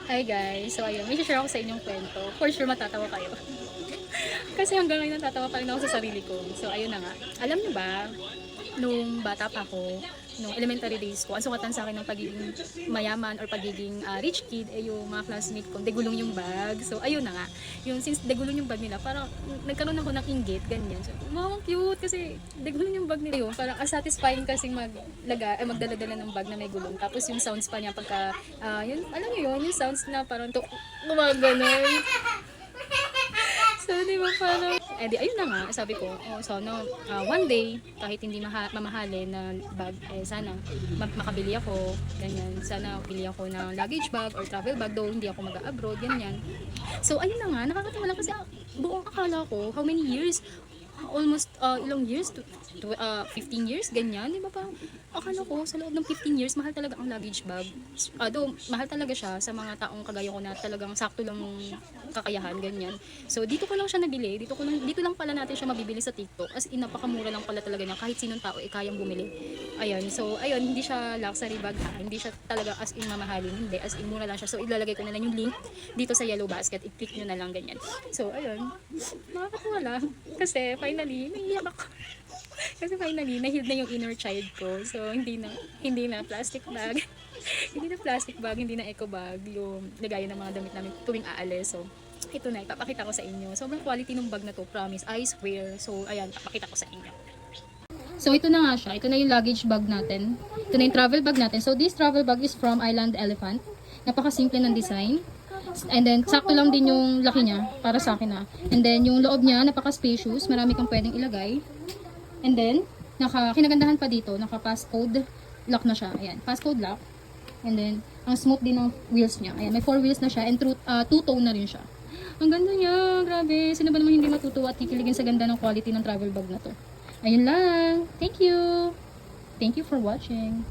Hi guys, so ayun, may share ako sa inyong kwento. For sure matatawa kayo. Kasi hanggang ngayon natatawa pa rin ako sa sarili ko. So ayun na nga. Alam niyo ba, nung bata pa ako, nung elementary days ko, ang sukatan sa akin ng pagiging mayaman or pagiging rich kid ay yung mga classmate ko, degulong yung bag. So ayun na nga. Yung since degulong yung bag nila, parang nagkaroon ako ng inggit, ganyan. So, wow, cute kasi degulong yung bag nila yun. Parang satisfying kasing magdala-dala ng bag na may gulong. Tapos yung sounds pa niya pagka, yun, alam niyo yun, yung sounds na parang gumaganon. So, di ba parang, di ayun na nga, sabi ko, sana one day, kahit hindi mamahalin na bag, sana makabili ako, ganyan, sana bili ako ng luggage bag or travel bag, though hindi ako mag-abroad, ganyan. So, ayun na nga, nakakatawa lang kasi buong akala ko, how many years, almost ilang years, 15 years, ganyan, di ba parang, akala ko, sa loob ng 15 years, mahal talaga ang luggage bag. Though, mahal talaga siya sa mga taong kagaya ko na talagang sakto lang kakayahan, ganyan. So, dito ko lang siya nabili. Dito lang pala natin siya mabibili sa TikTok. As in, napakamura lang pala talaga niya. Kahit sinong tao, kayang bumili. Ayun. So, ayun, hindi siya luxury bag ha. Hindi siya talaga as in mamahalin. Hindi. As in, mura lang siya. So, ilalagay ko na lang yung link dito sa yellow basket. I-click nyo na lang ganyan. So, ayun. Nakakatawa lang. Kasi, finally, naiiyak ako. Kasi finally, na-heal na yung inner child ko. So, hindi na plastic bag. Hindi na plastic bag, hindi na eco bag. Yung lagayan ng mga damit namin tuwing aalis. So, ito na, ipapakita ko sa inyo. Sobrang quality ng bag na to, promise. I swear. So, ayan, papakita ko sa inyo. So, ito na nga siya. Ito na yung luggage bag natin. Ito na yung travel bag natin. So, this travel bag is from Island Elephant. Napaka-simple ng design. And then, sakto lang din yung laki niya, para sa akin na. And then, yung loob niya, napaka-spacious. Marami kang pwedeng ilagay. And then, kinagandahan pa dito, naka-passcode lock na siya. Ayan, passcode lock. And then, ang smooth din ng wheels niya. Ayan, may 4 wheels na siya and two-tone na rin siya. Ang ganda niya, grabe. Sino ba naman hindi matutuwa at kikiligin sa ganda ng quality ng travel bag na to? Ayun lang. Thank you. Thank you for watching.